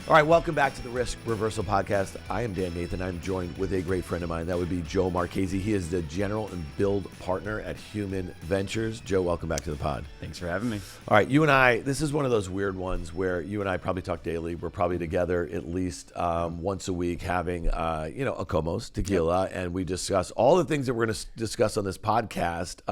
All right, welcome back to the Risk Reversal Podcast. I am Dan Nathan. I'm joined with a great friend of mine. That would be Joe Marchese. He is the General and Build Partner at Human Ventures. Joe, welcome back to the pod. Thanks for having me. All right, you and I, this is one of those weird ones where you and I probably talk daily. We're probably together at least once a week having, a Comos, tequila, and we discuss all the things that we're going to discuss on this podcast.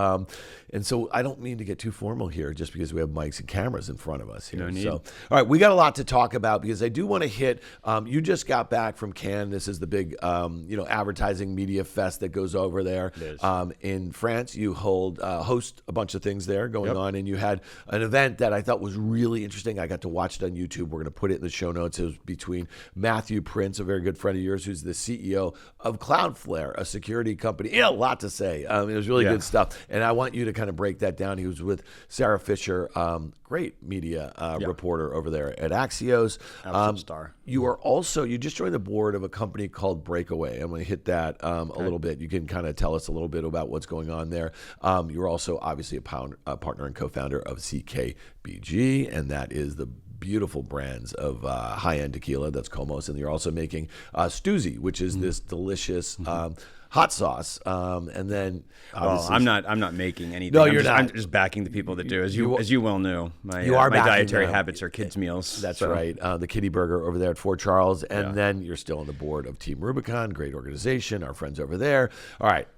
And so I don't mean to get too formal here just because we have mics and cameras in front of us here. No need. So, all right, we got a lot to talk about because I do want to hit, you just got back from Cannes. This is the big, advertising media fest that goes over there. In France. You host a bunch of things there going on, and you had an event that I thought was really interesting. I got to watch it on YouTube. We're going to put it in the show notes. It was between Matthew Prince, a very good friend of yours, who's the CEO of Cloudflare, a security company. A lot to say. It was really good stuff. And I want you to kind of break that down. He was with Sarah Fisher, great media reporter over there at Axios. Star. You just joined the board of a company called Breakaway. I'm going to hit that a little bit. You can kind of tell us a little bit about what's going on there. You're also obviously a partner and co-founder of CKBG, and that is the beautiful brands of high-end tequila. That's Comos, and you're also making Stuzy, which is this delicious hot sauce, and then I'm not making anything. No, you're not. I'm just backing the people that do. As you well know, my dietary habits are kids' meals. That's right. The Kitty Burger over there at Fort Charles, and then you're still on the board of Team Rubicon, great organization. Our friends over there. All right.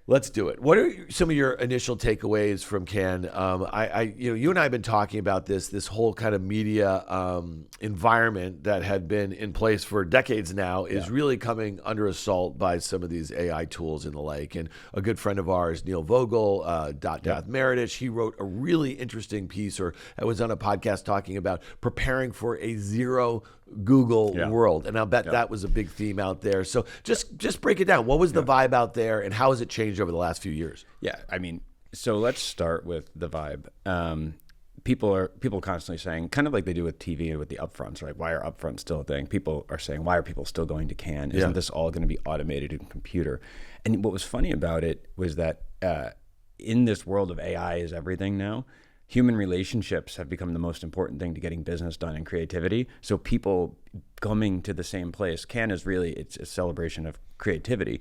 Let's do it. What are some of your initial takeaways from Cannes? You and I have been talking about this whole kind of media environment that had been in place for decades now is really coming under assault by some of these AI tools and the like. And a good friend of ours, Neil Vogel, Meredith, he wrote a really interesting piece, or I was on a podcast talking about preparing for a zero Google world, and I'll bet that was a big theme out there. So just break it down. What was the vibe out there, and how has it changed over the last few years? So let's start with the vibe. People constantly saying, kind of like they do with TV and with the upfronts, right? Why are upfronts still a thing? People are saying, why are people still going to Cannes? Isn't this all going to be automated in computer? And what was funny about it was that in this world of AI is everything now, human relationships have become the most important thing to getting business done and creativity. So people coming to the same place, Cannes is really, it's a celebration of creativity.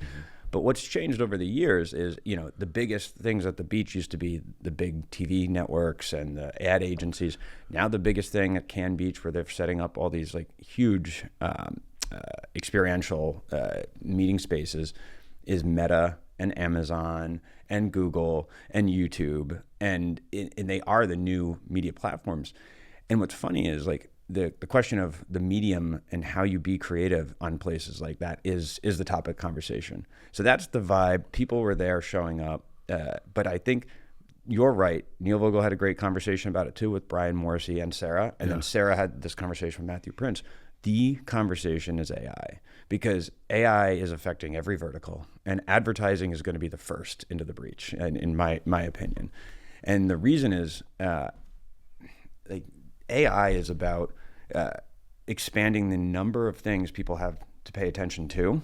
But what's changed over the years is, the biggest things at the beach used to be the big TV networks and the ad agencies. Now the biggest thing at Cannes Beach, where they're setting up all these like huge experiential meeting spaces, is Meta and Amazon and Google and YouTube, and they are the new media platforms. And what's funny is like the question of the medium and how you be creative on places like that is the topic of conversation. So that's the vibe. People were there showing up, but I think you're right. Neil Vogel had a great conversation about it too with Brian Morrissey and Sarah, and then Sarah had this conversation with Matthew Prince. The conversation is AI, because AI is affecting every vertical, and advertising is going to be the first into the breach, in my opinion. And the reason is AI is about expanding the number of things people have to pay attention to,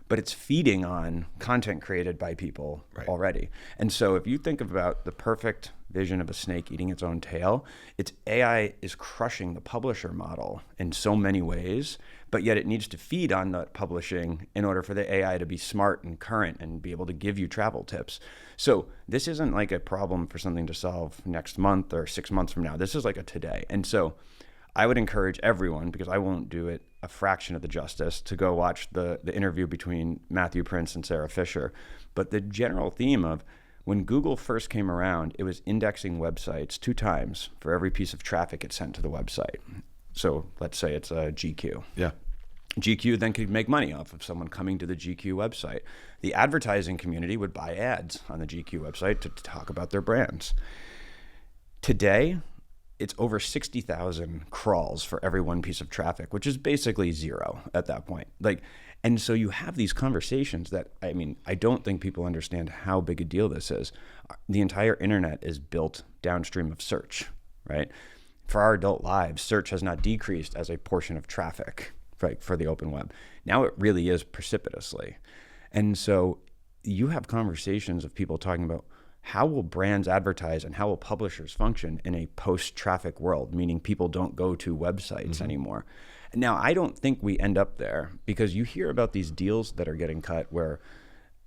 but it's feeding on content created by people already. And so if you think about the perfect vision of a snake eating its own tail, it's AI is crushing the publisher model in so many ways, but yet it needs to feed on that publishing in order for the AI to be smart and current and be able to give you travel tips. So this isn't like a problem for something to solve next month or 6 months from now. This is like a today. And so I would encourage everyone, because I won't do it a fraction of the justice, to go watch the interview between Matthew Prince and Sarah Fisher. But the general theme of when Google first came around, it was indexing websites 2 times for every piece of traffic it sent to the website. So let's say it's a GQ. Yeah. GQ then could make money off of someone coming to the GQ website. The advertising community would buy ads on the GQ website to talk about their brands. Today, it's over 60,000 crawls for every one piece of traffic, which is basically zero at that point. And so you have these conversations that, I don't think people understand how big a deal this is. The entire internet is built downstream of search, right? For our adult lives, search has not decreased as a portion of traffic, right, for the open web. Now it really is precipitously. And so you have conversations of people talking about how will brands advertise and how will publishers function in a post-traffic world, meaning people don't go to websites anymore. Now, I don't think we end up there, because you hear about these deals that are getting cut where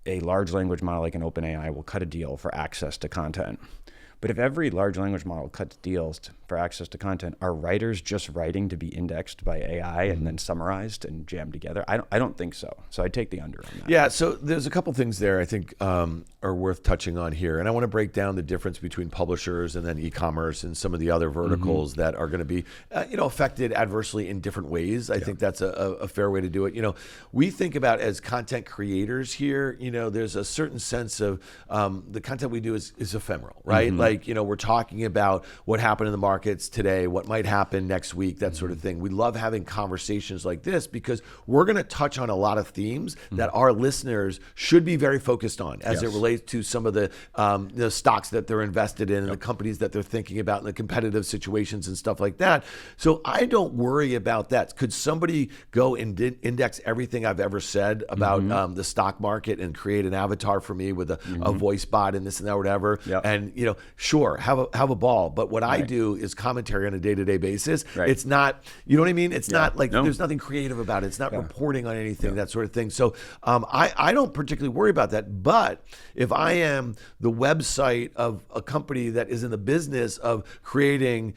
a large language model like an OpenAI will cut a deal for access to content. But if every large language model cuts deals for access to content, are writers just writing to be indexed by AI and then summarized and jammed together? I don't think so. So I take the under on that. Yeah, so there's a couple things there I think are worth touching on here. And I want to break down the difference between publishers and then e-commerce and some of the other verticals that are going to be affected adversely in different ways. I think that's a fair way to do it. We think about as content creators here, there's a certain sense of the content we do is ephemeral, right? We're talking about what happened in the markets today, what might happen next week, that sort of thing. We love having conversations like this because we're going to touch on a lot of themes that our listeners should be very focused on as it relates to some of the stocks that they're invested in and the companies that they're thinking about and the competitive situations and stuff like that. So I don't worry about that. Could somebody go and index everything I've ever said about the stock market and create an avatar for me with a voice bot and this and that, whatever? And, sure, have a ball. But what I do is commentary on a day-to-day basis. It's not, you know what I mean? It's not like there's nothing creative about it. It's not reporting on anything, that sort of thing. So I don't particularly worry about that. But if I am the website of a company that is in the business of creating,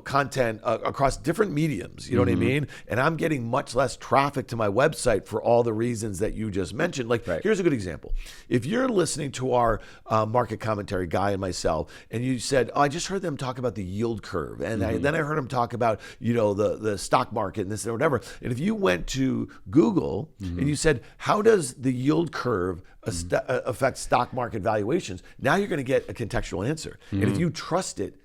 content across different mediums, you know what I mean? And I'm getting much less traffic to my website for all the reasons that you just mentioned. Here's a good example. If you're listening to our market commentary, Guy and myself, and you said, I just heard them talk about the yield curve. And then I heard them talk about, the stock market and this and whatever. And if you went to Google and you said, how does the yield curve affect stock market valuations? Now you're going to get a contextual answer. And if you trust it,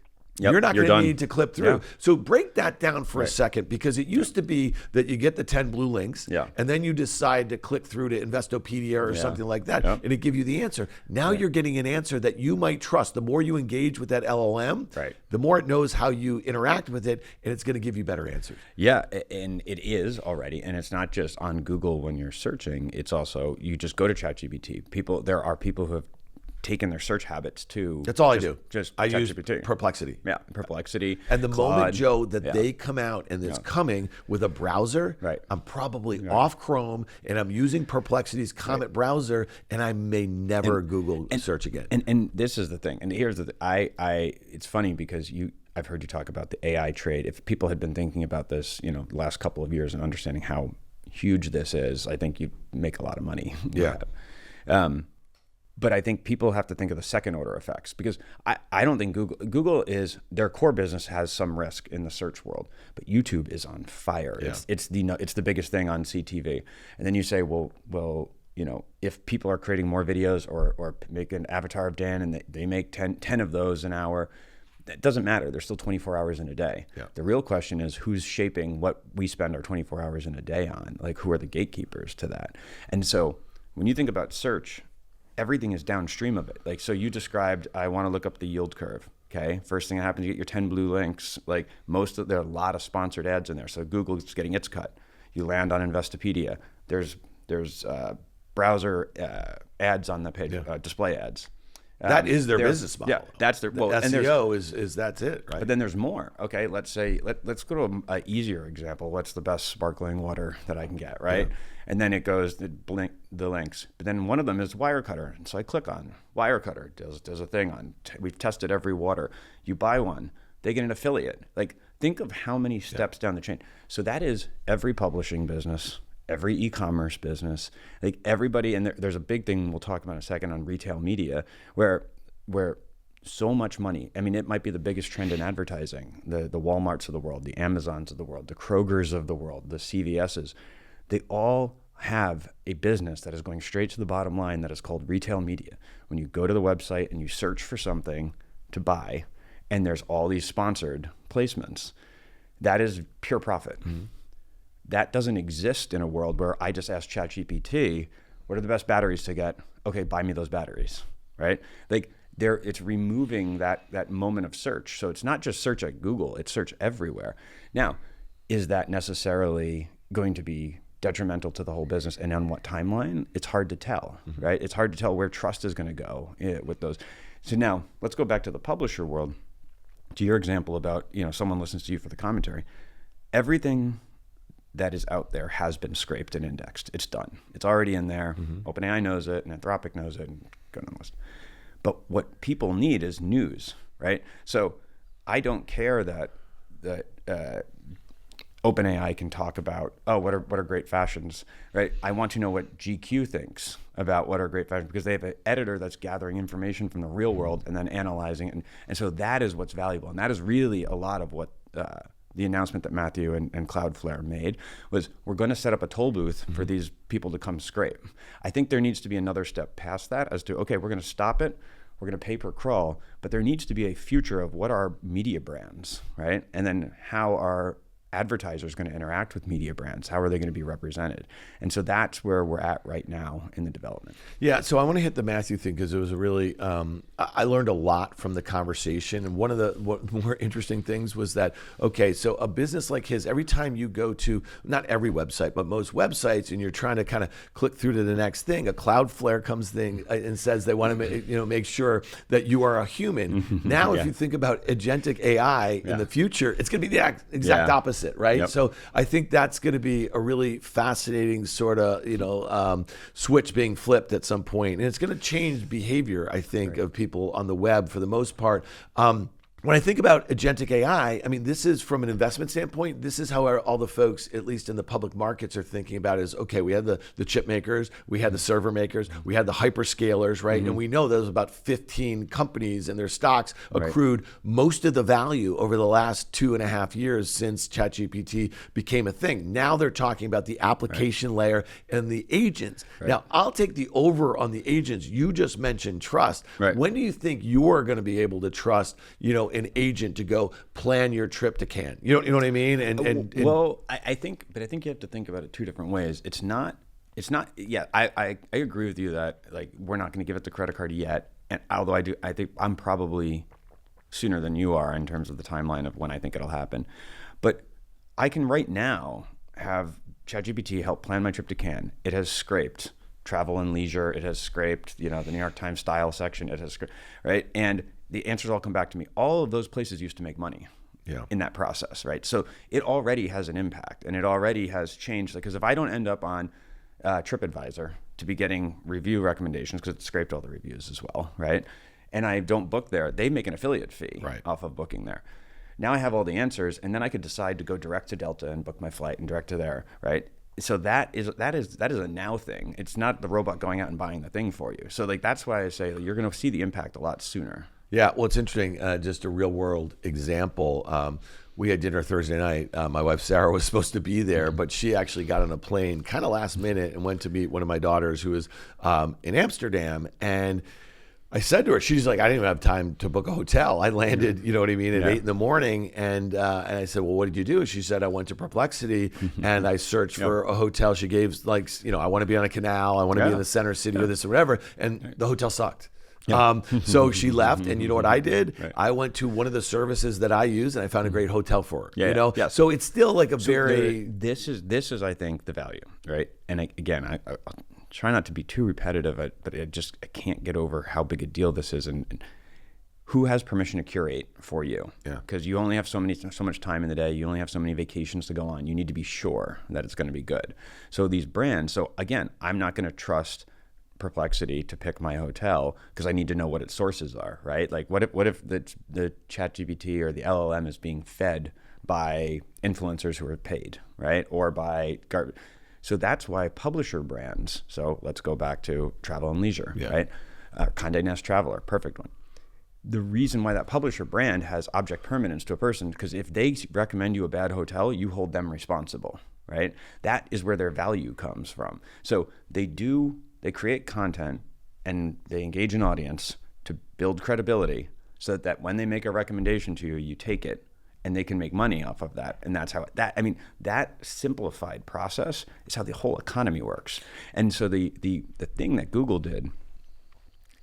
you're not going to need to clip through. So break that down for a second, because it used to be that you get the 10 blue links and then you decide to click through to Investopedia or something like that and it give you the answer. Now you're getting an answer that you might trust. The more you engage with that LLM, the more it knows how you interact with it, and it's going to give you better answers. Yeah, and it is already. And it's not just on Google when you're searching. It's also, you just go to ChatGPT. There are people who have taken their search habits to. That's all I do. I use ChatGPT. Perplexity. Yeah, Perplexity. And the Claude, moment, Joe, that they come out and it's coming with a browser, I'm probably off Chrome and I'm using Perplexity's Comet browser, and I may never Google search again. And this is the thing. And here's the it's funny because I've heard you talk about the AI trade. If people had been thinking about this, the last couple of years and understanding how huge this is, I think you'd make a lot of money. But I think people have to think of the second order effects, because I don't think Google is, their core business has some risk in the search world, but YouTube is on fire. It's the biggest thing on CTV. And then you say, well, if people are creating more videos or make an avatar of Dan and they make 10 of those an hour, that doesn't matter. There's still 24 hours in a day. The real question is who's shaping what we spend our 24 hours in a day on? Like, who are the gatekeepers to that? And so when you think about search, everything is downstream of it. Like, so you described, I want to look up the yield curve. Okay. First thing that happens, you get your 10 blue links. Like there are a lot of sponsored ads in there. So Google's getting its cut. You land on Investopedia. There's browser ads on the page, display ads. That is their business model. Yeah, that's their SEO is that's it, right? But then there's more. Okay, let's say let's go to an easier example. What's the best sparkling water that I can get, right? And then it goes the links. But then one of them is Wirecutter, and so I click on Wirecutter. Does a thing on. We've tested every water. You buy one, they get an affiliate. Like, think of how many steps down the chain. So that is every publishing business, every e-commerce business, like everybody. And there's a big thing we'll talk about in a second on retail media, where so much money. I mean, it might be the biggest trend in advertising. The Walmarts of the world, the Amazons of the world, the Krogers of the world, the CVSs, they all have a business that is going straight to the bottom line that is called retail media. When you go to the website and you search for something to buy, and there's all these sponsored placements, that is pure profit. That doesn't exist in a world where I just ask ChatGPT, what are the best batteries to get? Okay, buy me those batteries, right? Like, it's removing that moment of search. So it's not just search at Google, it's search everywhere. Now, is that necessarily going to be detrimental to the whole business, and on what timeline? It's hard to tell, right? It's hard to tell where trust is going to go with those. So now let's go back to the publisher world, to your example about, someone listens to you for the commentary. Everything that is out there has been scraped and indexed. It's done. It's already in there. OpenAI knows it, and Anthropic knows it, and go down the list. But what people need is news, right? So I don't care that OpenAI can talk about, what are great fashions, right? I want to know what GQ thinks about what are great fashions, because they have an editor that's gathering information from the real world and then analyzing it. And so that is what's valuable. And that is really a lot of what the announcement that Matthew and Cloudflare made was, we're going to set up a toll booth for these people to come scrape. I think there needs to be another step past that as to, okay, we're going to stop it. We're going to pay per crawl, but there needs to be a future of what are media brands, right? And then how are advertisers going to interact with media brands? How are they going to be represented? And so that's where we're at right now in the development. Yeah, so I want to hit the Matthew thing because it was a really, I learned a lot from the conversation. And one of the more interesting things was that, okay, so a business like his, every time you go to, not every website, but most websites, and you're trying to kind of click through to the next thing, a Cloudflare comes and says they want to make sure that you are a human. Now, if you think about agentic AI in the future, it's going to be the exact opposite. Right. Yep. So I think that's going to be a really fascinating sort of, switch being flipped at some point. And it's going to change behavior, I think, of people on the web for the most part. When I think about agentic AI, I mean, this is from an investment standpoint, this is how all the folks, at least in the public markets, are thinking about is, okay, we had the chip makers, we had the server makers, we had the hyperscalers, right? And we know there's about 15 companies and their stocks accrued most of the value over the last 2.5 years since ChatGPT became a thing. Now they're talking about the application layer and the agents. Now, I'll take the over on the agents. You just mentioned trust. When do you think you're going to be able to trust, an agent to go plan your trip to Cannes? You know what I mean? I think you have to think about it two different ways. It's not. Yeah, I agree with you that we're not going to give it the credit card yet. And although I think I'm probably sooner than you are in terms of the timeline of when I think it'll happen. But I can right now have ChatGPT help plan my trip to Cannes. It has scraped travel and leisure. It has scraped, the New York Times style section. It has scraped, right? And the answers all come back to me. All of those places used to make money in that process, right? So it already has an impact, and it already has changed. Because if I don't end up on TripAdvisor to be getting review recommendations, because it scraped all the reviews as well, right? And I don't book there, they make an affiliate fee off of booking there. Now I have all the answers, and then I could decide to go direct to Delta and book my flight and direct to there, right? So that is a now thing. It's not the robot going out and buying the thing for you. So that's why I say you're going to see the impact a lot sooner. Yeah, well, it's interesting. Just a real world example. We had dinner Thursday night. My wife, Sarah, was supposed to be there, but she actually got on a plane kind of last minute and went to meet one of my daughters who was in Amsterdam. And I said to her, she's like, I didn't even have time to book a hotel. I landed, at 8 in the morning. And I said, well, what did you do? She said, I went to Perplexity and I searched for a hotel. She gave I want to be on a canal. I want to be in the center city or this or whatever. And the hotel sucked. So she left, and you know what I did? I went to one of the services that I use, and I found a great hotel for her. So it's still like a very. This is I think the value, right? And I try not to be too repetitive, but I can't get over how big a deal this is, and who has permission to curate for you? Because you only have so much time in the day. You only have so many vacations to go on. You need to be sure that it's going to be good. So these brands. So again, I'm not going to trust Perplexity to pick my hotel because I need to know what its sources are, right? Like what if the ChatGPT or the LLM is being fed by influencers who are paid, right? Or by garbage. So that's why publisher brands. So let's go back to travel and leisure, right? Condé Nast Traveler, perfect one. The reason why that publisher brand has object permanence to a person, because if they recommend you a bad hotel, you hold them responsible, right? That is where their value comes from. So they create content and they engage an audience to build credibility so that when they make a recommendation to you, you take it and they can make money off of that. And that's how that simplified process is how the whole economy works. And so the thing that Google did,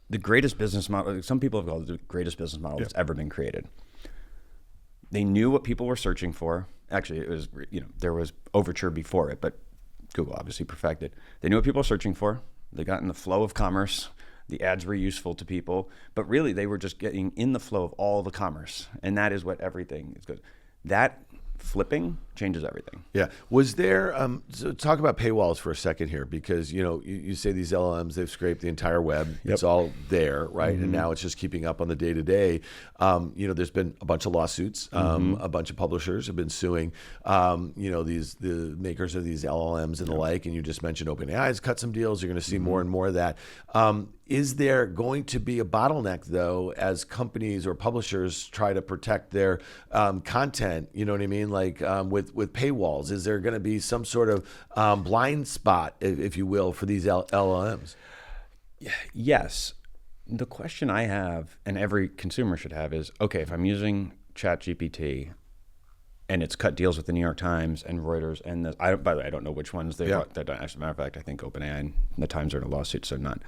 the greatest business model, some people have called it the greatest business model that's ever been created. They knew what people were searching for. Actually, it was, there was Overture before it, but Google obviously perfected. They knew what people were searching for. They got in the flow of commerce. The ads were useful to people, but really they were just getting in the flow of all the commerce. And that is what everything is good. That flipping changes everything. Yeah. Was there, so talk about paywalls for a second here, because, you say these LLMs, they've scraped the entire web. It's all there, right? And now it's just keeping up on the day to day. There's been a bunch of lawsuits. A bunch of publishers have been suing, the makers of these LLMs and the like. And you just mentioned OpenAI has cut some deals. You're going to see more and more of that. Is there going to be a bottleneck, though, as companies or publishers try to protect their content? You know what I mean? Like with paywalls, is there going to be some sort of blind spot, if you will, for these LLMs? Yes. The question I have, and every consumer should have, is, okay, if I'm using ChatGPT and it's cut deals with the New York Times and Reuters, and by the way, I don't know which ones they brought. As a matter of fact, I think OpenAI and the Times are in a lawsuit, so not.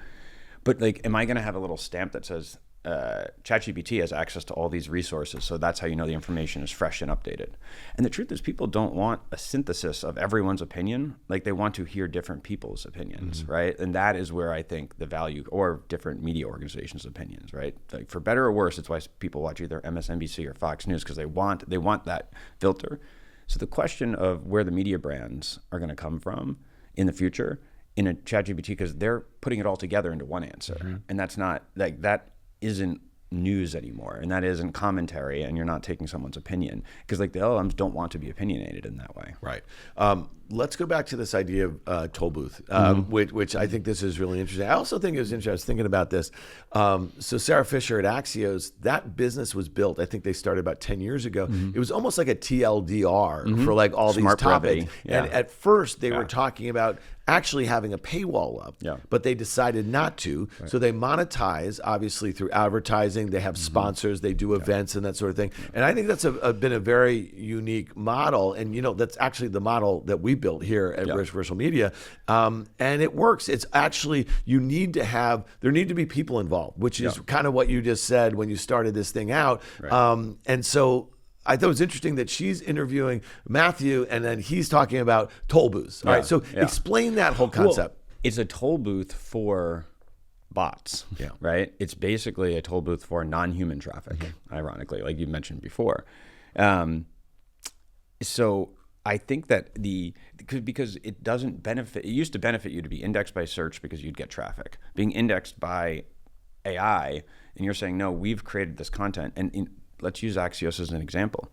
But am I going to have a little stamp that says ChatGPT has access to all these resources, so that's how you know the information is fresh and updated? And the truth is, people don't want a synthesis of everyone's opinion. Like, they want to hear different people's opinions, right? And that is where I think the value, or different media organizations' opinions, right? Like, for better or worse, it's why people watch either MSNBC or Fox News, because they want that filter. So the question of where the media brands are going to come from in the future in a ChatGPT, because they're putting it all together into one answer, and that's not that isn't news anymore, and that isn't commentary, and you're not taking someone's opinion, because the LLMs don't want to be opinionated in that way. Right. Let's go back to this idea of toll booth, which I think this is really interesting. I also think it was interesting. I was thinking about this. So Sarah Fisher at Axios, that business was built, I think they started about 10 years ago. It was almost like a TLDR for all Smart these topics. brevity. Yeah. And at first they were talking about actually having a paywall up, but they decided not to. Right. So they monetize, obviously, through advertising. They have sponsors, they do events and that sort of thing. And I think that's been a very unique model. And, that's actually the model that we built here at Rich Virtual Media. And it works. It's actually, there need to be people involved, which is kind of what you just said when you started this thing out. Right. And so I thought it was interesting that she's interviewing Matthew, and then he's talking about toll booths. All right, so explain that whole concept. Well, it's a toll booth for bots, right? It's basically a toll booth for non-human traffic, ironically, like you mentioned before. So I think that because it doesn't benefit, it used to benefit you to be indexed by search because you'd get traffic. Being indexed by AI, and you're saying, no, we've created this content, and let's use Axios as an example.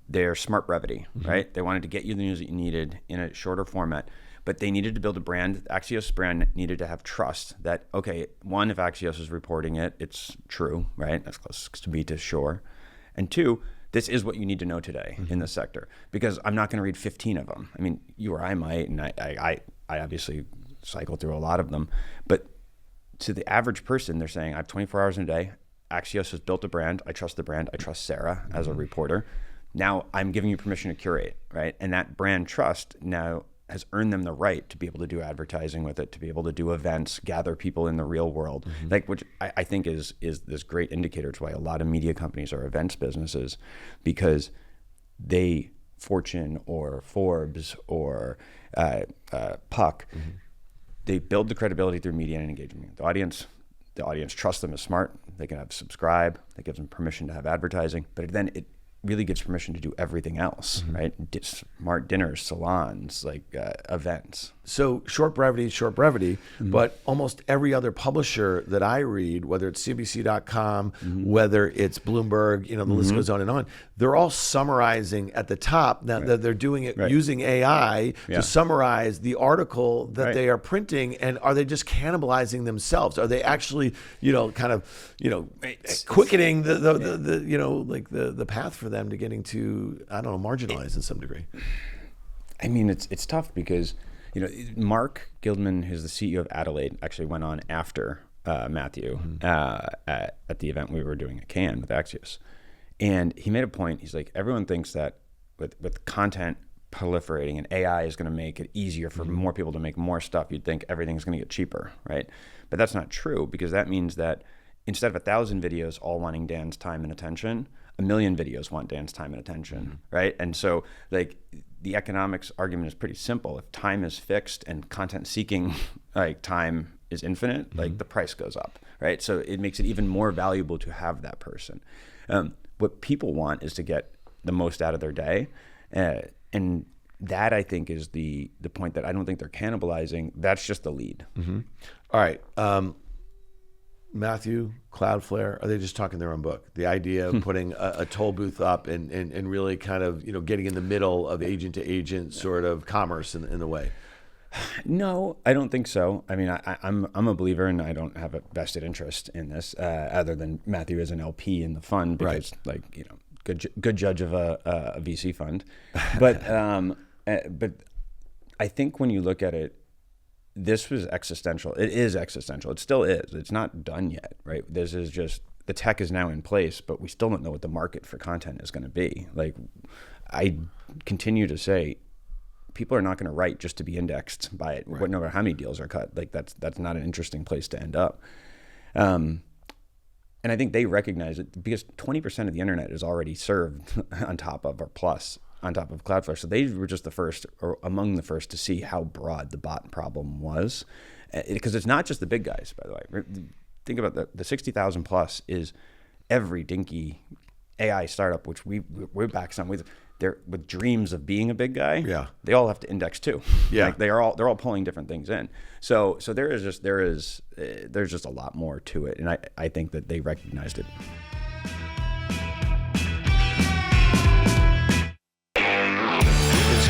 They're smart brevity, right? They wanted to get you the news that you needed in a shorter format, but they needed to build a brand. Axios brand needed to have trust that, okay, one, if Axios is reporting it, it's true, right? That's close to be to shore. And two, this is what you need to know today in this sector, because I'm not going to read 15 of them. I mean, you or I might, and I obviously cycle through a lot of them, but to the average person, they're saying, I have 24 hours in a day. Axios has built a brand. I trust the brand. I trust Sarah as a reporter. Now I'm giving you permission to curate, right? And that brand trust now has earned them the right to be able to do advertising with it, to be able to do events, gather people in the real world, which I think is this great indicator to why a lot of media companies are events businesses, because Fortune or Forbes or Puck, they build the credibility through media and engagement. The audience trusts them as smart. They can have subscribe. That gives them permission to have advertising. But then it really gives permission to do everything else, right? Smart dinners, salons, events. So short brevity, but almost every other publisher that I read, whether it's CNBC.com, whether it's Bloomberg, the list goes on and on, they're all summarizing at the top. Now that they're doing it using AI to summarize the article that they are printing, and are they just cannibalizing themselves? Are they actually, quickening the path for them to getting to, I don't know, marginalized in some degree? I mean, it's tough because Mark Gildman, who's the CEO of Adelaide, actually went on after Matthew at the event we were doing at Cannes with Axios. And he made a point. He's like, everyone thinks that with content proliferating and AI is going to make it easier for more people to make more stuff, you'd think everything's going to get cheaper, right? But that's not true, because that means that instead of 1,000 videos all wanting Dan's time and attention, 1 million videos want Dan's time and attention, right? And so the economics argument is pretty simple. If time is fixed and content seeking time is infinite, like the price goes up, right? So it makes it even more valuable to have that person. What people want is to get the most out of their day. And that, I think, is the point that I don't think they're cannibalizing. That's just the lead. All right. Matthew, Cloudflare, are they just talking their own book? The idea of putting a toll booth up and really kind of, getting in the middle of agent to agent sort of commerce in the way? No, I don't think so. I mean, I'm a believer, and I don't have a vested interest in this, other than Matthew is an LP in the fund because, good judge of a VC fund. But I think when you look at it, this was existential. It is existential. It still is. It's not done yet, right? This is just, the tech is now in place, but we still don't know what the market for content is going to be. Like, I continue to say, people are not going to write just to be indexed by it, no matter how many deals are cut. Like, that's not an interesting place to end up. And I think they recognize it because 20% of the internet is already served on top of, or plus, on top of Cloudflare. So they were just the first, or among the first, to see how broad the bot problem was. Because it's not just the big guys, by the way. Think about the 60,000 plus is every dinky AI startup, which we're back some with. They're with dreams of being a big guy. Yeah, they all have to index too. Yeah, like they're all pulling different things in. So there's just a lot more to it, and I think that they recognized it.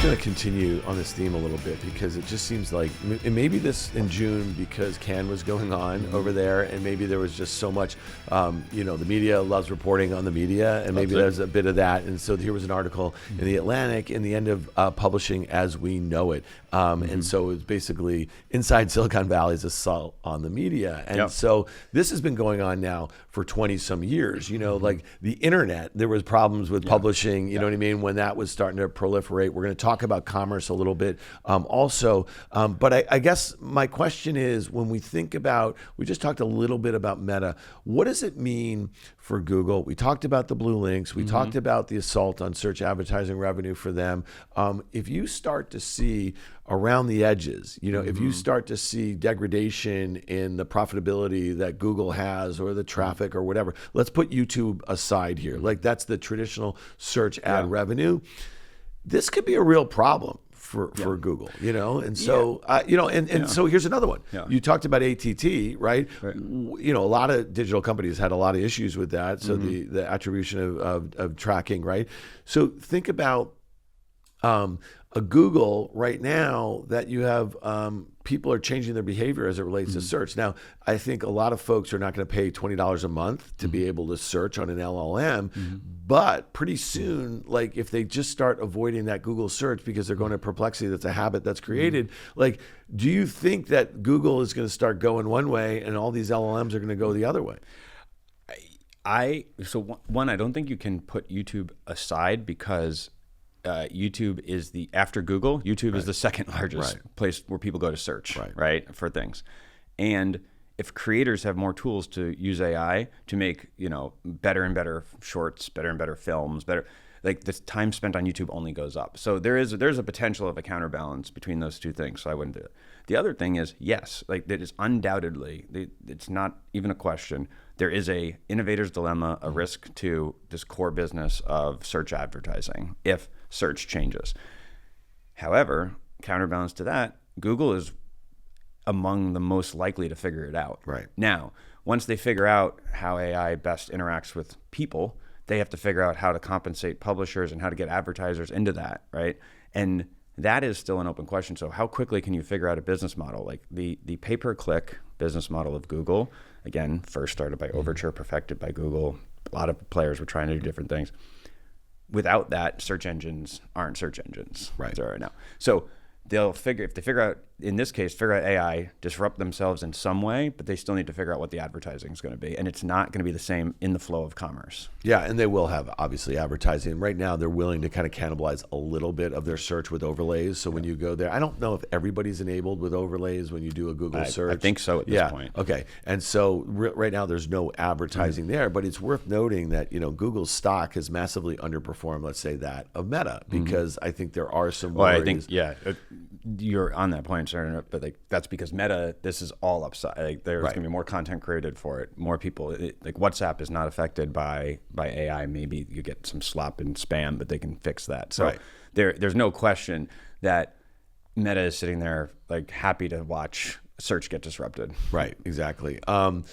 Going to continue on this theme a little bit because it just seems like, and maybe this in June because Cannes was going on over there, and maybe there was just so much, the media loves reporting on the media, and maybe there's a bit of that. And so here was an article in the Atlantic in the end of publishing as we know it. And so it's basically inside Silicon Valley's assault on the media. And so this has been going on now for 20 some years, like the internet, there was problems with publishing, you know what I mean? When that was starting to proliferate. We're going to talk about commerce a little bit also. But I guess my question is, when we think about, we just talked a little bit about Meta, what does it mean for Google? We talked about the blue links. We talked about the assault on search advertising revenue for them. If you start to see around the edges, if you start to see degradation in the profitability that Google has or the traffic or whatever, let's put YouTube aside here. Like, that's the traditional search ad revenue. This could be a real problem for Google, and so, so here's another one. You talked about ATT, right? A lot of digital companies had a lot of issues with that. So the attribution of tracking, right? So think about a Google right now that you have, people are changing their behavior as it relates to search. Now, I think a lot of folks are not going to pay $20 a month to be able to search on an LLM, but pretty soon, like if they just start avoiding that Google search because they're going to Perplexity, that's a habit that's created. Like, do you think that Google is going to start going one way and all these LLMs are going to go the other way? One, I don't think you can put YouTube aside because YouTube is after Google, YouTube is the second largest place where people go to search, right, for things. And if creators have more tools to use AI to make, better and better shorts, better and better films, like the time spent on YouTube only goes up. So there's a potential of a counterbalance between those two things. So I wouldn't do it. The other thing is, yes, like that is undoubtedly, it's not even a question. There is a innovator's dilemma, a risk to this core business of search advertising if search changes. However, counterbalance to that, Google is among the most likely to figure it out. Right. Now, once they figure out how AI best interacts with people, they have to figure out how to compensate publishers and how to get advertisers into that, right? And that is still an open question. So how quickly can you figure out a business model? Like the pay-per-click business model of Google, again, first started by Overture, perfected by Google. A lot of players were trying to do different things. Without that, search engines aren't search engines. Right. Right now. So if they figure out, in this case, figure out AI, disrupt themselves in some way, but they still need to figure out what the advertising is going to be. And it's not going to be the same in the flow of commerce. Yeah, and they will have, obviously, advertising. Right now, they're willing to kind of cannibalize a little bit of their search with overlays. So when you go there, I don't know if everybody's enabled with overlays when you do a Google search. I think so at this point. Okay. And so right now, there's no advertising there. But it's worth noting that, Google's stock has massively underperformed, let's say, that of Meta, because I think there are some worries. Well, I think, you're on that point, sir, but like that's because Meta, this is all upside. Like there's Right. going to be more content created for it, more people. Like WhatsApp is not affected by AI. Maybe you get some slop and spam, but they can fix that. So Right. there's no question that Meta is sitting there like happy to watch search get disrupted. Right, exactly. And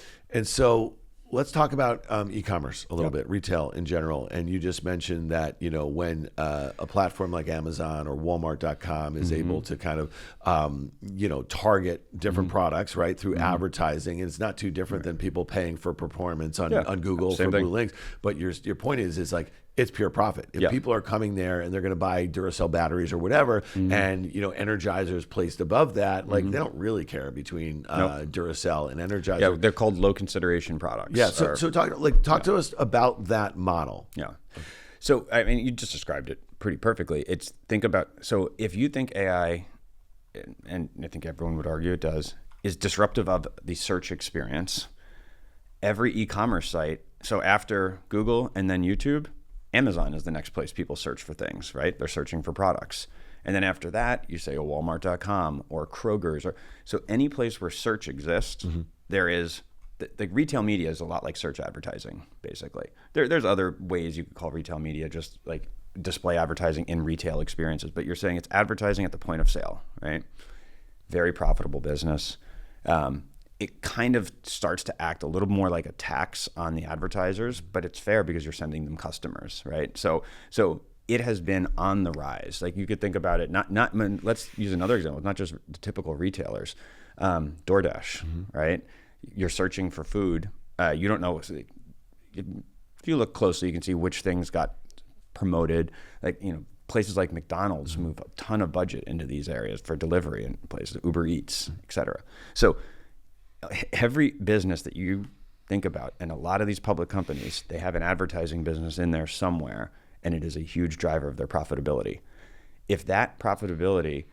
so let's talk about e-commerce a little bit, retail in general. And you just mentioned that, you know, when a platform like Amazon or Walmart.com is able to kind of, you know, target different products, right, through advertising, and it's not too different than people paying for performance on Google Same for thing. blue links. But your point is like, it's pure profit. If people are coming there and they're going to buy Duracell batteries or whatever, and you know Energizer's placed above that, like they don't really care between Duracell and Energizer. Yeah, they're called low consideration products. Yeah. So talk to us about that model. Yeah. So I mean, you just described it pretty perfectly. It's so if you think AI, and I think everyone would argue it does, is disruptive of the search experience. Every e-commerce site. So after Google and then YouTube, Amazon is the next place people search for things, right? They're searching for products. And then after that, you say a Walmart.com or Kroger's. So any place where search exists, there is, the retail media is a lot like search advertising, basically. There's other ways you could call retail media, just like display advertising in retail experiences. But you're saying it's advertising at the point of sale, right? Very profitable business. It kind of starts to act a little more like a tax on the advertisers, but it's fair because you're sending them customers, right? So it has been on the rise. Like you could think about it, let's use another example. It's not just the typical retailers. DoorDash, right? You're searching for food. You don't know. If you look closely, you can see which things got promoted. Like, you know, places like McDonald's move a ton of budget into these areas for delivery, and places, Uber Eats, et cetera. So every business that you think about, and a lot of these public companies, they have an advertising business in there somewhere, and it is a huge driver of their profitability. If that profitability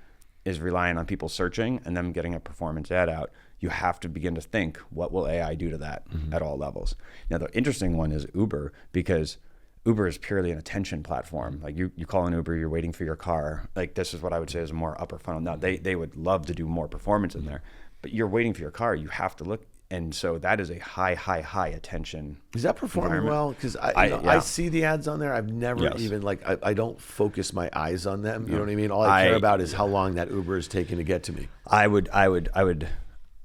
is relying on people searching and them getting a performance ad out, you have to begin to think, what will AI do to that at all levels? Now, the interesting one is Uber, because Uber is purely an attention platform. Like you call an Uber, you're waiting for your car. Like this is what I would say is more upper funnel. Now, they would love to do more performance in there, but you're waiting for your car, you have to look. And so that is a high attention. Is that performing well? Because I see the ads on there. I've never even I don't focus my eyes on them. You know what I mean? All I care about is how long that Uber is taking to get to me. I would.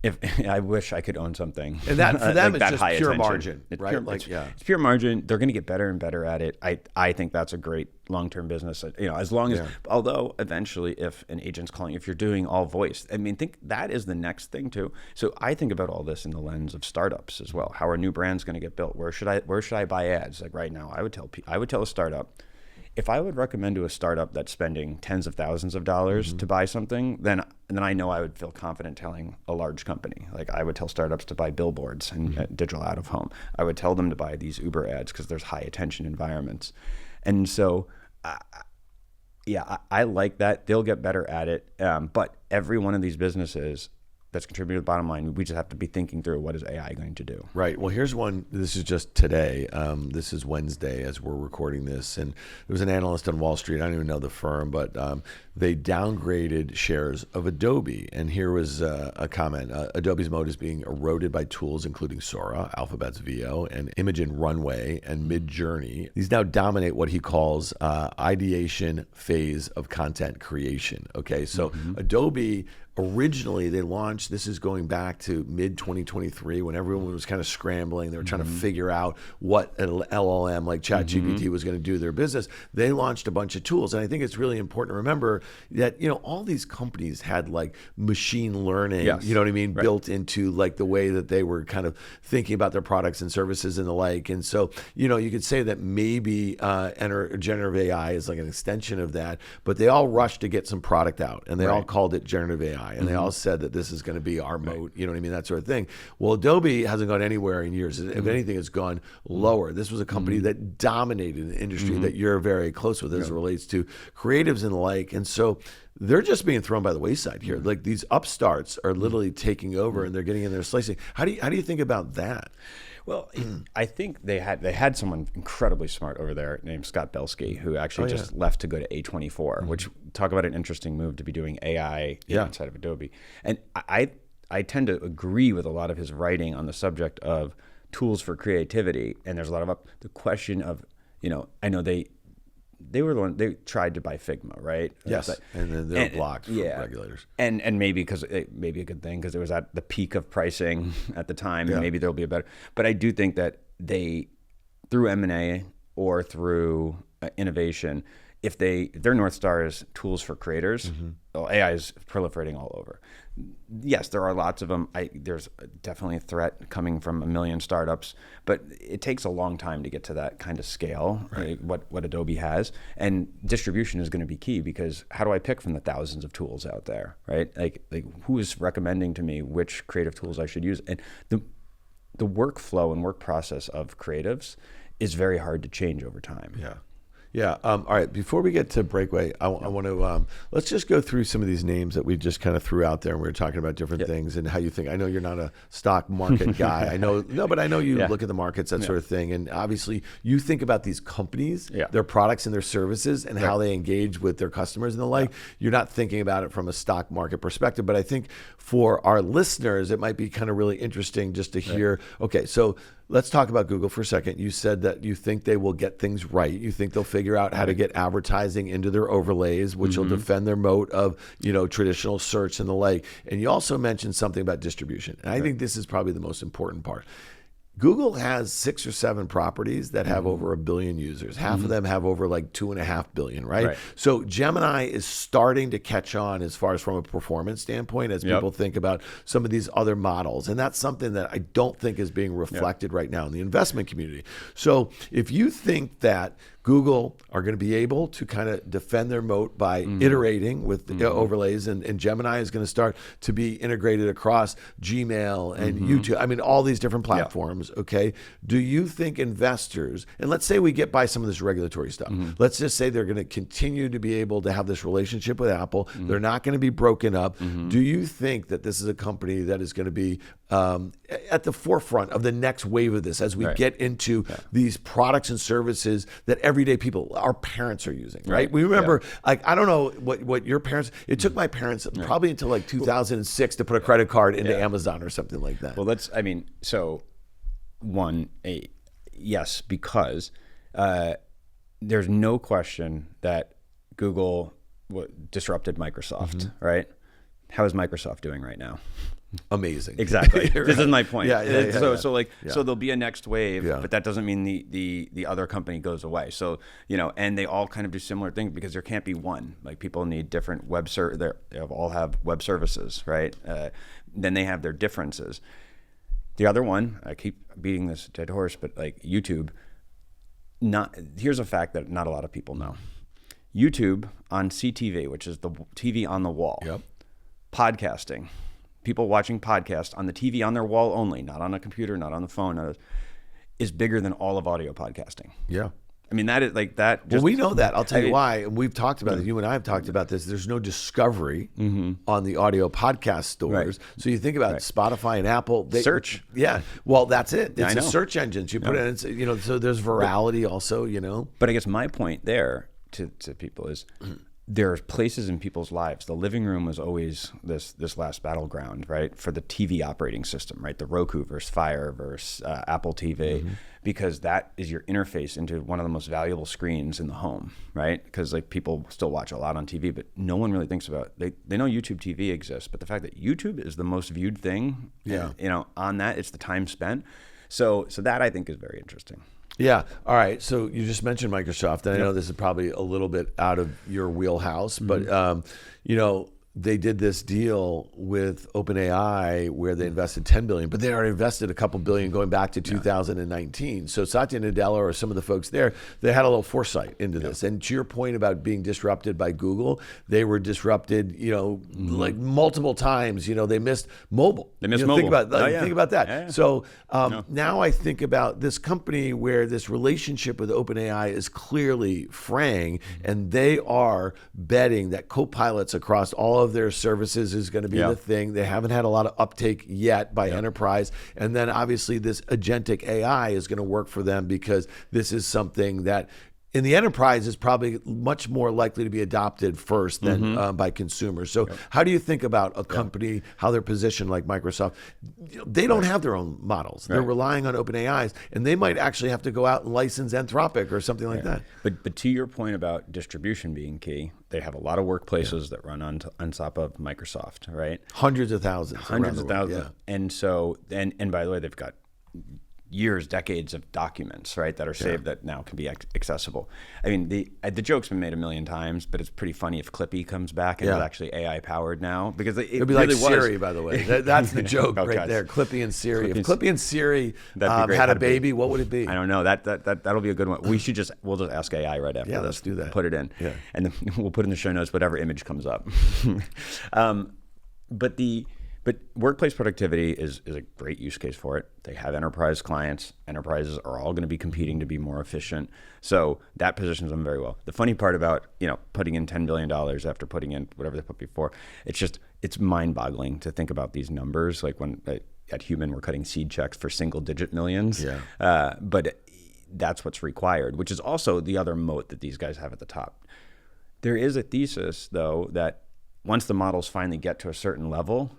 If I wish I could own something, and that for them like it's that just pure attention. margin, It's right? pure, it's pure margin. They're going to get better and better at it. I think that's a great long-term business. You know, as long as, although eventually, if an agent's calling, if you're doing all voice, I mean, think that is the next thing too. So I think about all this in the lens of startups as well. How are new brands going to get built? Where should I buy ads? Like right now, I would tell a startup, if I would recommend to a startup that's spending tens of thousands of dollars to buy something, then I know I would feel confident telling a large company. Like I would tell startups to buy billboards and digital out of home. I would tell them to buy these Uber ads because there's high attention environments. And so, I like that. They'll get better at it. But every one of these businesses that's contributing to the bottom line, we just have to be thinking through, what is AI going to do? Right. Well, here's one. This is just today. This is Wednesday as we're recording this. And there was an analyst on Wall Street. I don't even know the firm, but they downgraded shares of Adobe. And here was a comment. Adobe's mode is being eroded by tools including Sora, Alphabet's VO, and Imagen Runway, and Midjourney. These now dominate what he calls ideation phase of content creation. Okay. So Adobe, originally, they launched, this is going back to mid-2023 when everyone was kind of scrambling. They were trying to figure out what an LLM like ChatGPT was going to do to their business. They launched a bunch of tools. And I think it's really important to remember that, you know, all these companies had like machine learning, you know what I mean, built into like the way that they were kind of thinking about their products and services and the like. And so, you know, you could say that maybe generative AI is like an extension of that, but they all rushed to get some product out and they all called it generative AI. And they all said that this is going to be our moat, you know what I mean, that sort of thing. Well, Adobe hasn't gone anywhere in years. If anything, it's gone lower. This was a company that dominated an industry that you're very close with as it relates to creatives and the like. And so they're just being thrown by the wayside here. Like these upstarts are literally taking over and they're getting in there slicing. How do you think about that? Well, I think they had someone incredibly smart over there named Scott Belsky, who actually just left to go to A24, which talk about an interesting move to be doing AI inside of Adobe. And I tend to agree with a lot of his writing on the subject of tools for creativity. And there's a lot of the question of, I know they tried to buy Figma, right? Yes, and then they're blocked from regulators. And maybe because it may be a good thing because it was at the peak of pricing at the time, and maybe there'll be a better. But I do think that they, through M&A or through innovation, if their North Star is tools for creators, well, AI is proliferating all over. Yes, there are lots of them. There's definitely a threat coming from a million startups, but it takes a long time to get to that kind of scale, like what Adobe has. And distribution is going to be key because how do I pick from the thousands of tools out there, right? Like who is recommending to me which creative tools I should use? And the workflow and work process of creatives is very hard to change over time. Yeah. Yeah. All right. Before we get to Breakaway, I want to let's just go through some of these names that we just kind of threw out there, and we were talking about different things and how you think. I know you're not a stock market guy. I know but I know you look at the markets, that sort of thing, and obviously you think about these companies, their products and their services, and how they engage with their customers and the like. You're not thinking about it from a stock market perspective, but I think for our listeners, it might be kind of really interesting just to hear. Okay, so let's talk about Google for a second. You said that you think they will get things right. You think they'll figure out how to get advertising into their overlays, which will defend their moat of, traditional search and the like. And you also mentioned something about distribution. And I think this is probably the most important part. Google has 6 or 7 properties that have over 1 billion users. Half of them have over like 2.5 billion, right? So Gemini is starting to catch on as far as from a performance standpoint as people think about some of these other models. And that's something that I don't think is being reflected right now in the investment community. So if you think that Google are going to be able to kind of defend their moat by iterating with the overlays, and Gemini is going to start to be integrated across Gmail and YouTube. I mean, all these different platforms, okay? Do you think investors, and let's say we get by some of this regulatory stuff, let's just say they're going to continue to be able to have this relationship with Apple. They're not going to be broken up. Do you think that this is a company that is going to be at the forefront of the next wave of this as we get into these products and services that everyday people, our parents are using, right? We remember, like, I don't know what your parents, it took my parents probably until like 2006 to put a credit card into Amazon or something like that. Well, yes, because there's no question that Google disrupted Microsoft, right? How is Microsoft doing right now? Amazing. Exactly. This is my point. So there'll be a next wave, but that doesn't mean the other company goes away. So, and they all kind of do similar things because there can't be one. Like, people need different they all have web services, right? Then they have their differences. The other one, I keep beating this dead horse, but like YouTube, here's a fact that not a lot of people know. YouTube on CTV, which is the TV on the wall, podcasting, people watching podcasts on the TV on their wall only, not on a computer, not on the phone, is bigger than all of audio podcasting. Yeah. I mean, that is like that. Well, we know that. I'll tell you why. And we've talked about it. You and I have talked about this. There's no discovery on the audio podcast stores. So you think about Spotify and Apple. Search. Yeah. Well, that's it. It's a search engine. So you put it in, so there's virality also, But I guess my point there to people is there are places in people's lives. The living room was always this last battleground, right? For the TV operating system, right? The Roku versus Fire versus Apple TV, because that is your interface into one of the most valuable screens in the home, right? Because like people still watch a lot on TV, but no one really thinks about it. They know YouTube TV exists, but the fact that YouTube is the most viewed thing, on that, it's the time spent. So that I think is very interesting. Yeah. All right. So you just mentioned Microsoft, and I know this is probably a little bit out of your wheelhouse, but they did this deal with OpenAI where they invested $10 billion, but they already invested a couple billion going back to 2019. So Satya Nadella or some of the folks there, they had a little foresight into this. And to your point about being disrupted by Google, they were disrupted, like multiple times. They missed mobile. They missed mobile. Think about that. Yeah. So now I think about this company where this relationship with OpenAI is clearly fraying, and they are betting that co-pilots across all all of their services is going to be the thing. They haven't had a lot of uptake yet by enterprise. And then obviously this agentic AI is going to work for them because this is something that in the enterprise is probably much more likely to be adopted first than by consumers. So how do you think about a company, how they're positioned like Microsoft? They don't have their own models. They're relying on OpenAI's, and they might actually have to go out and license Anthropic or something like that. But to your point about distribution being key, they have a lot of workplaces that run on top of Microsoft, right? Hundreds of thousands. Hundreds of thousands. Yeah. And so, and by the way, they've got years, decades of documents, right, that are saved that now can be accessible. I mean, the joke's been made a million times, but it's pretty funny if Clippy comes back and is actually AI powered now, because it'd be like Siri, by the way. That's the joke right there. Clippy and Siri. If Clippy and Siri had a baby, what would it be? I don't know. That'll be a good one. We'll just ask AI right after. Yeah, let's do that. Put it in, and then we'll put in the show notes whatever image comes up. But workplace productivity is a great use case for it. They have enterprise clients. Enterprises are all going to be competing to be more efficient. So that positions them very well. The funny part about putting in $10 billion after putting in whatever they put before, it's mind-boggling to think about these numbers. Like when at Human we're cutting seed checks for single-digit millions. But that's what's required, which is also the other moat that these guys have at the top. There is a thesis, though, that once the models finally get to a certain level,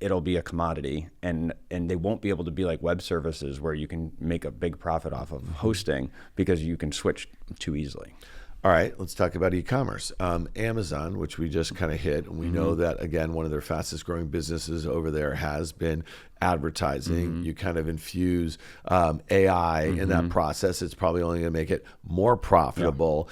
it'll be a commodity, and they won't be able to be like web services where you can make a big profit off of hosting because you can switch too easily. All right, let's talk about e-commerce. Amazon, which we just kind of hit, and we know that, again, one of their fastest growing businesses over there has been advertising. You kind of infuse AI in that process. It's probably only going to make it more profitable.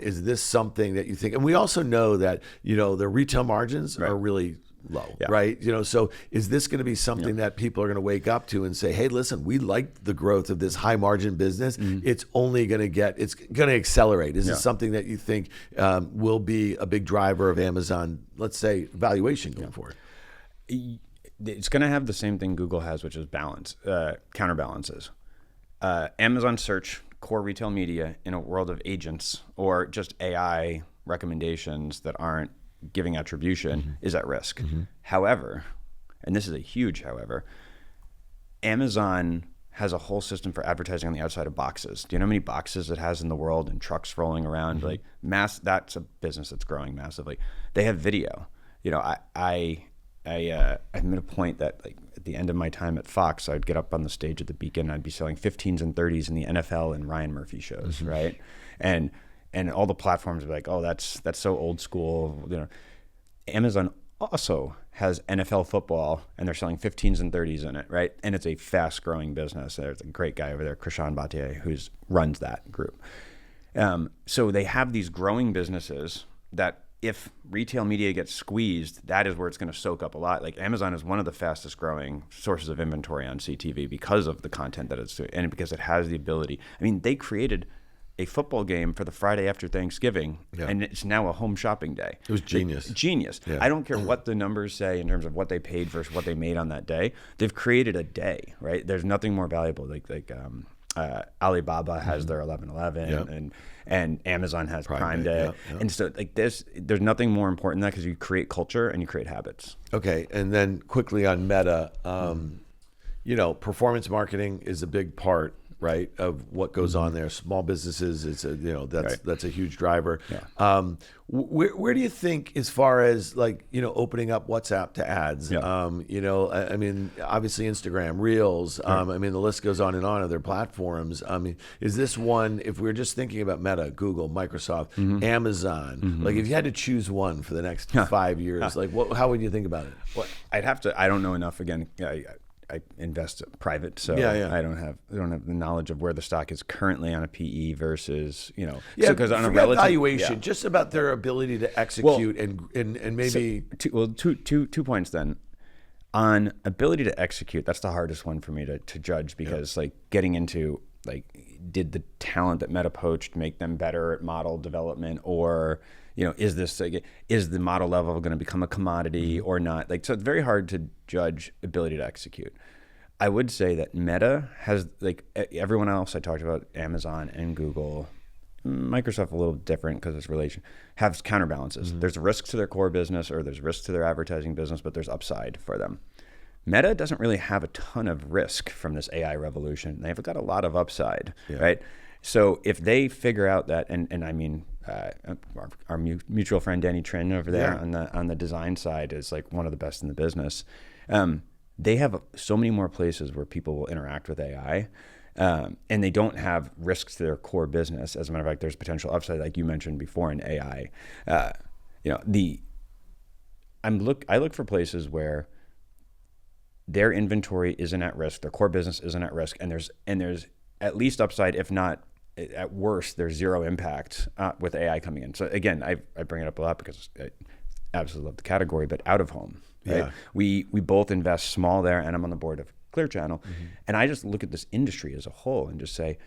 Is this something that you think, and we also know that, the retail margins are really low, right? So is this going to be something that people are going to wake up to and say, hey, listen, we like the growth of this high margin business. It's only going to accelerate. Is this something that you think will be a big driver of Amazon, let's say, valuation going forward? It's going to have the same thing Google has, which is counterbalances. Amazon search, core retail media in a world of agents or just AI recommendations that aren't giving attribution is at risk. However, and this is a huge however, Amazon has a whole system for advertising on the outside of boxes. Do you know how many boxes it has in the world and trucks rolling around? Like that's a business that's growing massively. They have video. I'm at a point that, like, at the end of my time at Fox, I'd get up on the stage at the Beacon and I'd be selling 15s and 30s in the NFL and Ryan Murphy shows, right? And all the platforms are like, oh, that's so old school. Amazon also has NFL football, and they're selling 15s and 30s in it, right? And it's a fast-growing business. There's a great guy over there, Krishan Bhatia, who runs that group. So they have these growing businesses that, if retail media gets squeezed, that is where it's going to soak up a lot. Like Amazon is one of the fastest-growing sources of inventory on CTV because of the content that it's doing, and because it has the ability. I mean, they created a football game for the Friday after Thanksgiving, and it's now a home shopping day. It was genius. Genius. Yeah. I don't care what the numbers say in terms of what they paid versus what they made on that day. They've created a day, right? There's nothing more valuable. Like Alibaba has their 11/11, and Amazon has Prime Day. And so like there's nothing more important than that, because you create culture and you create habits. Okay, and then quickly on Meta, performance marketing is a big part, right, of what goes on there. Small businesses, that's a huge driver. Where do you think, as far as opening up WhatsApp to ads? I mean, obviously Instagram, Reels. I mean, the list goes on and on of their platforms. I mean, is this one? If we're just thinking about Meta, Google, Microsoft, Amazon, like if you had to choose one for the next 5 years, how would you think about it? Well, I'd have to. I don't know enough. Again, I invest private, so I don't have the knowledge of where the stock is currently on a PE versus because on a relative valuation, just about their ability to execute and maybe two points then. On ability to execute, that's the hardest one for me to judge, because getting into did the talent that Meta poached make them better at model development, or is the model level going to become a commodity or not? So it's very hard to judge ability to execute. I would say that Meta has, everyone else I talked about, Amazon and Google, Microsoft a little different because it's relation, have counterbalances. There's risks to their core business or there's risks to their advertising business, but there's upside for them. Meta doesn't really have a ton of risk from this AI revolution. They've got a lot of upside, right? So if they figure out that, and I mean, our mutual friend Danny Trin over there on the design side is like one of the best in the business. They have so many more places where people will interact with AI, and they don't have risks to their core business. As a matter of fact, there's potential upside, like you mentioned before, in AI. I look for places where their inventory isn't at risk, their core business isn't at risk, and there's at least upside, if not at worst, there's zero impact with AI coming in. So again, I bring it up a lot because I absolutely love the category, but out of home, right? Yeah. We both invest small there, and I'm on the board of Clear Channel, and I just look at this industry as a whole and just say,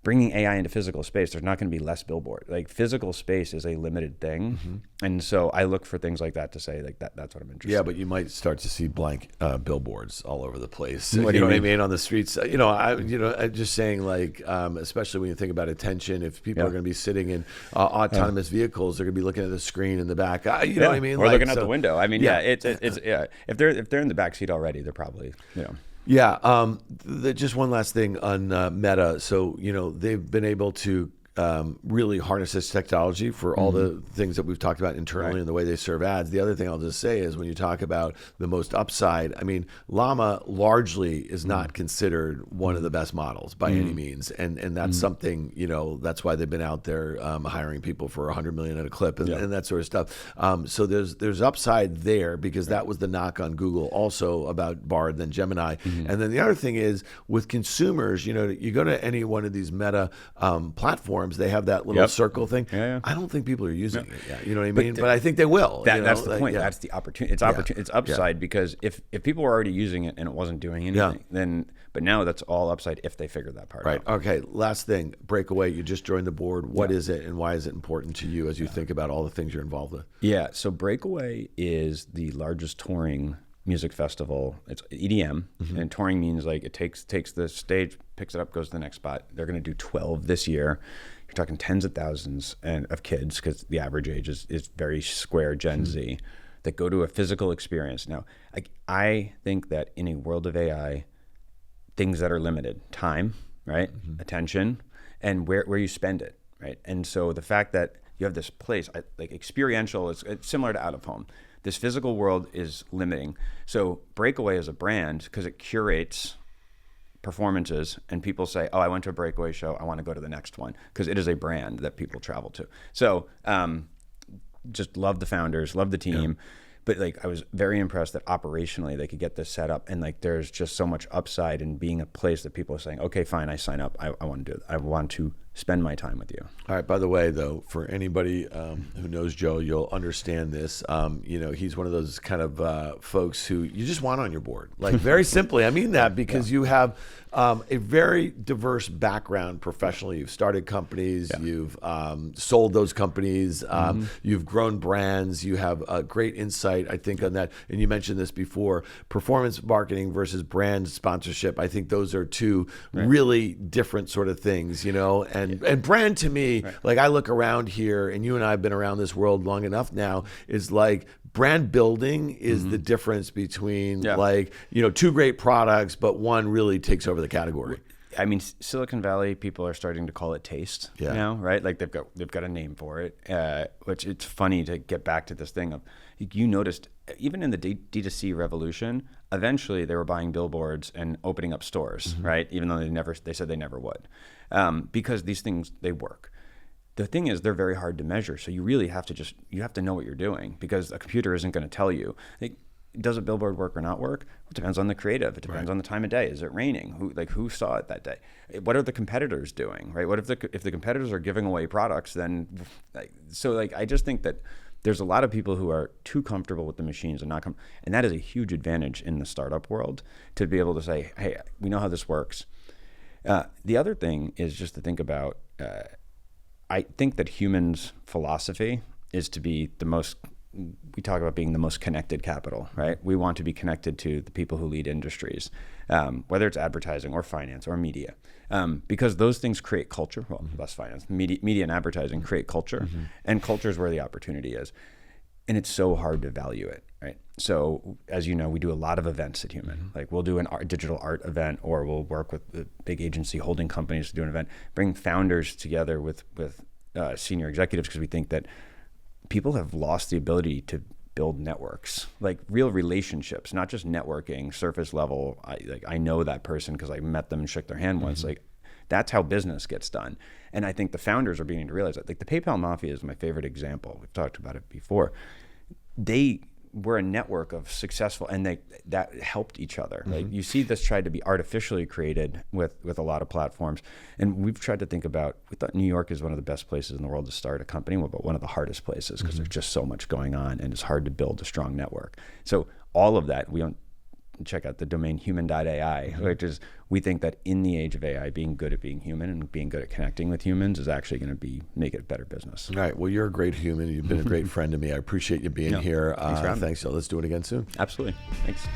bringing AI into physical space, there's not going to be less billboard. Like physical space is a limited thing, and so I look for things like that to say like that's what I'm interested. Yeah, but you might start to see blank billboards all over the place. What do you know you what I mean on the streets? I'm just saying, like, especially when you think about attention, if people are going to be sitting in autonomous vehicles, they're going to be looking at the screen in the back. You know what I mean? Or looking out the window. I mean, it's if they're in the back seat already, they're probably Yeah. Just one last thing on Meta. So, they've been able to really harness this technology for all the things that we've talked about internally and the way they serve ads. The other thing I'll just say is when you talk about the most upside, I mean, Llama largely is not considered one of the best models by any means. And that's something, that's why they've been out there hiring people for $100 million at a clip and that sort of stuff. So there's upside there because that was the knock on Google also about Bard than Gemini. And then the other thing is with consumers, you go to any one of these Meta platforms, they have that little circle thing. I don't think people are using it yet. You know what I mean? But I think they will. That's the point. That's the opportunity. It's upside because if people were already using it and it wasn't doing anything, then but now that's all upside if they figure that part out. Okay. Last thing, Breakaway. You just joined the board. What is it and why is it important to you as you think about all the things you're involved with? Yeah. So Breakaway is the largest touring music festival. It's EDM, and touring means like it takes the stage, picks it up, goes to the next spot. They're going to do 12 this year. You're talking tens of thousands of kids because the average age is very square Gen Z that go to a physical experience. Now, I think that in a world of AI, things that are limited, time, right, attention, and where you spend it, right. And so the fact that you have this place, like experiential, it's similar to out of home. This physical world is limiting. So Breakaway is a brand because it curates performances and people say, oh, I went to a Breakaway show, I want to go to the next one, because it is a brand that people travel to. So just love the founders, love the team. But like I was very impressed that operationally they could get this set up, and like there's just so much upside in being a place that people are saying, okay, fine, I sign up. I want to do it. I want to spend my time with you. All right. By the way, though, for anybody who knows Joe, you'll understand this. He's one of those kind of folks who you just want on your board. Like very simply, I mean that because you have a very diverse background professionally. You've started companies, you've sold those companies, you've grown brands, you have a great insight, I think, on that. And you mentioned this before, performance marketing versus brand sponsorship. I think those are two really different sort of things, and brand to me, like I look around here and you and I have been around this world long enough now, is like brand building is the difference between two great products, but one really takes over the category. I mean, Silicon Valley people are starting to call it taste now, right? Like they've got a name for it, which it's funny to get back to this thing of, you noticed even in the D2C revolution, eventually they were buying billboards and opening up stores, right? Even though they said they never would, because these things, they work. The thing is, they're very hard to measure. So you really have to know what you're doing, because a computer isn't going to tell you. Does a billboard work or not work? It depends on the creative. It depends on the time of day. Is it raining? Who saw it that day? What are the competitors doing, right? What if the competitors are giving away products? Then, I just think that there's a lot of people who are too comfortable with the machines and not and that is a huge advantage in the startup world, to be able to say, hey, we know how this works. The other thing is just to think about, I think that humans' philosophy is to be the most we talk about being the most connected capital, right? We want to be connected to the people who lead industries, whether it's advertising or finance or media, because those things create culture. Well, less finance, media and advertising create culture, and culture is where the opportunity is. And it's so hard to value it, right? So as you know, we do a lot of events at Human. Like we'll do a digital art event, or we'll work with the big agency holding companies to do an event, bring founders together with senior executives, because we think that people have lost the ability to build networks, like real relationships, not just networking, surface level. I know that person because I met them and shook their hand once. Like that's how business gets done. And I think the founders are beginning to realize that. Like the PayPal Mafia is my favorite example. We've talked about it before. They were a network of successful, and that helped each other. Like you see this tried to be artificially created with a lot of platforms. And we've tried to think about, we thought New York is one of the best places in the world to start a company, but one of the hardest places because there's just so much going on and it's hard to build a strong network. So all of that, we don't check out the domain human.ai, which is, we think that in the age of AI, being good at being human and being good at connecting with humans is actually going to make it a better business. All right. Well, you're a great human. You've been a great friend to me. I appreciate you being here. Thanks for having me. Thanks. So let's do it again soon. Absolutely. Thanks.